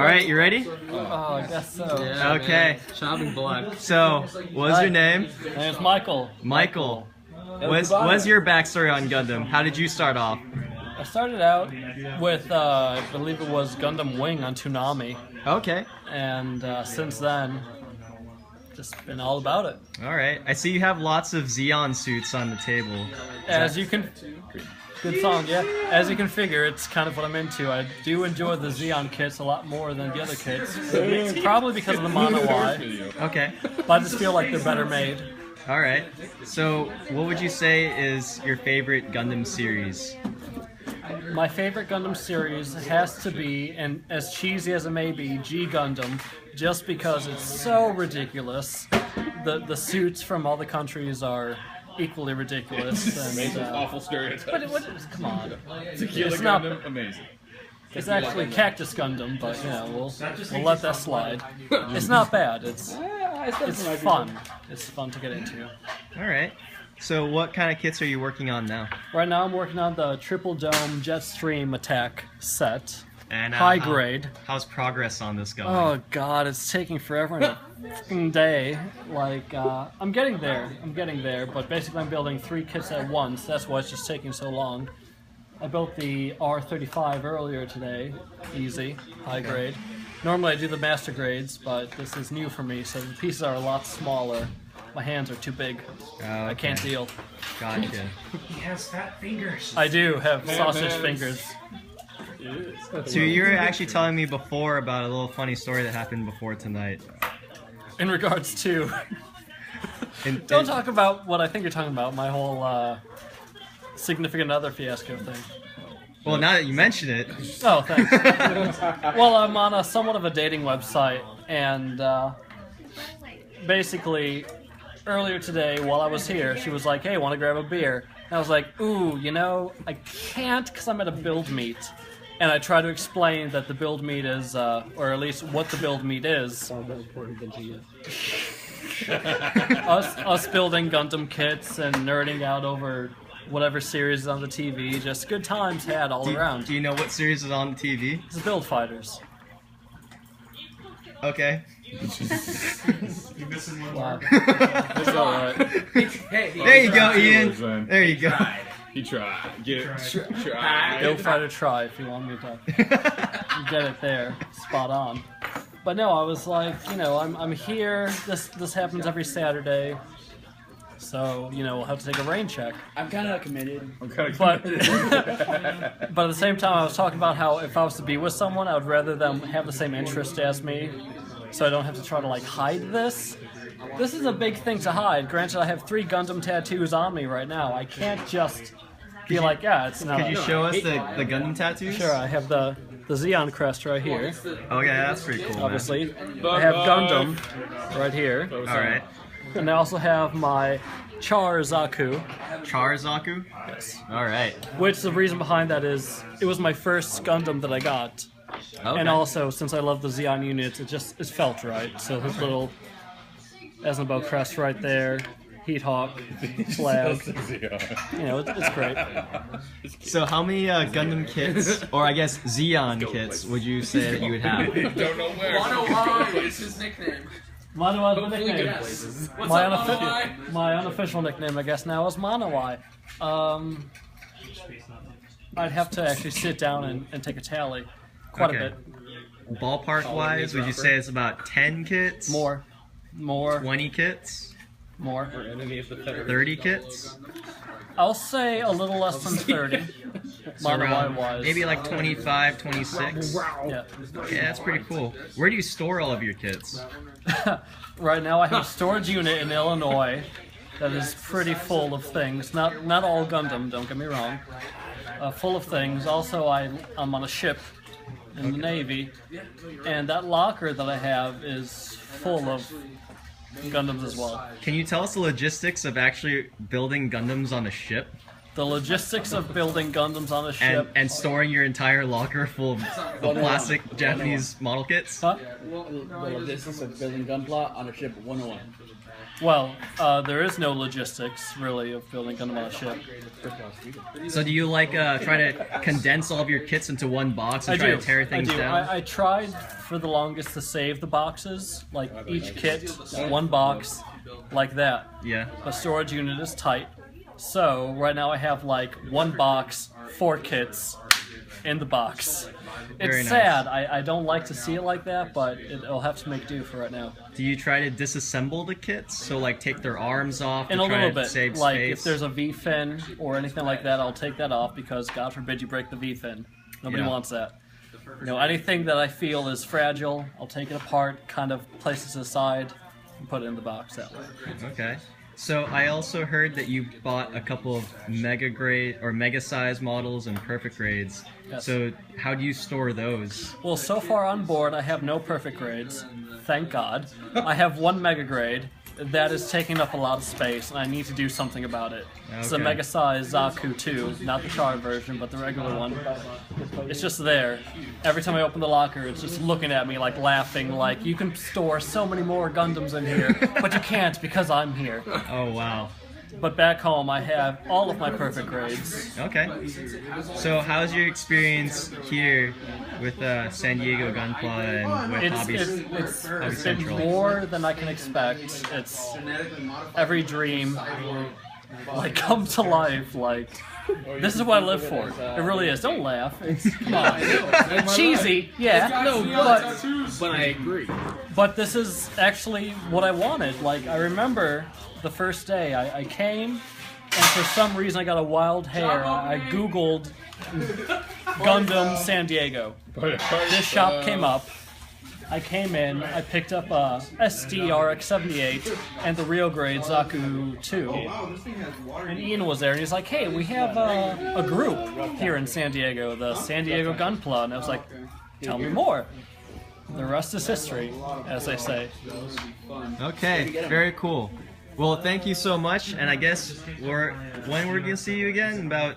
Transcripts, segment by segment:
All right, you ready? Oh, I guess so. Yeah, okay. Shopping block. So, what's your name? My name's Michael. Michael. What's your backstory on Gundam? How did you start off? I started out with, I believe it was Gundam Wing on Toonami, Okay. and since then, just been all about it. All right. I see you have lots of Xeon suits on the table. As you can, good song, yeah. As you can figure, it's kind of what I'm into. I do enjoy the Xeon kits a lot more than the other kits, probably because of the Mono Y, Okay. but I just feel like they're better made. All right. So, what would you say is your favorite Gundam series? My favorite Gundam series has to be, and as cheesy as it may be, G Gundam, just because it's so ridiculous. The suits from all the countries are equally ridiculous. And, awful stereotypes. Come on. Tequila It's not- Gundam, amazing. It's actually Cactus Gundam, but you know, we'll let that slide. It's not bad. It's fun. It's fun to get into. All right. So, what kind of kits are you working on now? Right now, I'm working on the Triple Dome Jetstream Attack set. And High grade. How's progress on this going? Oh god, it's taking forever and a freaking day. Like, I'm getting there, but basically I'm building 3 kits at once. That's why it's just taking so long. I built the R35 earlier today. Easy, high grade. Normally I do the master grades, but this is new for me, so the pieces are a lot smaller. My hands are too big. Oh, I can't deal. Gotcha. He has fat fingers. I do have sausage fingers. So, you were actually telling me before about a little funny story that happened before tonight. In regards to... And- Don't talk about what I think you're talking about, my whole significant other fiasco thing. Well, now that you mention it, Oh, thanks. Well, I'm on a somewhat of a dating website, and basically, earlier today, while I was here, she was like, hey, want to grab a beer? And I was like, ooh, you know, I can't because I'm at a build meet. And I try to explain that the build meet is, or at least what the build meet is. us building Gundam kits and nerding out over whatever series is on the TV. Just good times had all around. do you know what series is on the TV? It's Build Fighters. Okay. You're missing one Wow. more. It's alright. There you go, Ian. There you go. He tried. Get it. Tried. Try. Build Fighter Try if you want me to get it there. Spot on. But no, I was like, you know, I'm here. This happens every Saturday. So, you know, we'll have to take a rain check. I'm kind of committed. But but at the same time, I was talking about how if I was to be with someone, I would rather them have the same interest as me, so I don't have to try to like hide this. This is a big thing to hide. Granted, I have 3 Gundam tattoos on me right now. I can't just be like, yeah, it's not. Could you show us the Gundam tattoos? Sure, I have the Xeon crest right here. Oh yeah, that's pretty cool. man. Obviously, I have Gundam right here, All right. and I also have my Char Zaku. Charzaku? Yes. All right. Which the reason behind that is it was my first Gundam that I got. Okay. And also, since I love the Xeon units, it felt right. So his little Esnabo crest right there, Heat Hawk flag. You know, it's great. So how many Gundam kits, or I guess Xeon kits, would you say that you would have? Don't know where. Mono is his nickname. Mono the nickname. What's My, up, Mono Y? my unofficial nickname, I guess now, is Mono Y. I'd have to actually sit down and take a tally. Quite Okay. a bit. Ballpark wise, would you say it's about 10 kits? More. 20 kits? More. 30 kits? I'll say a little less than 30. So Mono Y around wise. maybe like 25, 26? Yeah. Yeah, that's pretty cool. Where do you store all of your kits? Right now I have a storage unit in Illinois that is pretty full of things. Not all Gundam, don't get me wrong. Full of things. Also, I'm on a ship in the Navy, and that locker that I have is full of Gundams as well. Can you tell us the logistics of actually building Gundams on a ship? The logistics of building Gundams on a ship. And storing your entire locker full of plastic Japanese model kits? Huh? The logistics of building Gunpla on a ship 101. Well, there is no logistics really of building Gundam on a ship. So do you like try to condense all of your kits into one box and try to tear things down? I tried for the longest to save the boxes, like each kit, one box, like that. Yeah. The storage unit is tight. So right now I have like one box, 4 kits in the box. Very It's nice. sad. I don't like to see it like that, but it'll have to make do for right now. Do you try to disassemble the kits? So like take their arms off In to a try little to bit, save like space? if there's a V-fin or anything like that, I'll take that off because God forbid you break the V-fin. Nobody Yeah. wants that. You know, anything that I feel is fragile, I'll take it apart, kind of place it aside, and put it in the box that way. Okay. So I also heard that you bought a couple of mega grade or mega size models and perfect grades. Yes. So how do you store those? Well, so far on board, I have no perfect grades. Thank God. I have one mega grade that is taking up a lot of space, and I need to do something about it. It's a Okay. mega size Zaku 2, not the card version, but the regular one. It's just there. Every time I open the locker, it's just looking at me like laughing, like, you can store so many more Gundams in here, but you can't because I'm here. Oh wow. But back home, I have all of my perfect grades. Okay. So how's your experience here with San Diego Gunpla and with It's been Central? more than I can expect. It's every dream like come to life. Like this is what I live for. It really is. Don't laugh. It's come on. It's cheesy, yeah. But I agree. But this is actually what I wanted. Like I remember the first day I came, and for some reason I got a wild hair. I Googled Gundam San Diego. This shop came up. I came in, I picked up a SDRX78 and the real grade Zaku 2. And Ian was there, and he's like, hey, we have a group here in San Diego, the San Diego Gunpla. And I was like, tell me more. The rest is history, as they say. Okay, very cool. Well, thank you so much, and I guess when we're gonna see you again? In about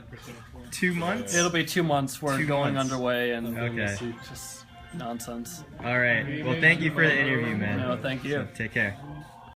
2 months? It'll be 2 months. We're 2 going months. underway, and Okay. just nonsense. All right. Well, thank you for the interview, man. No, thank you. Take care.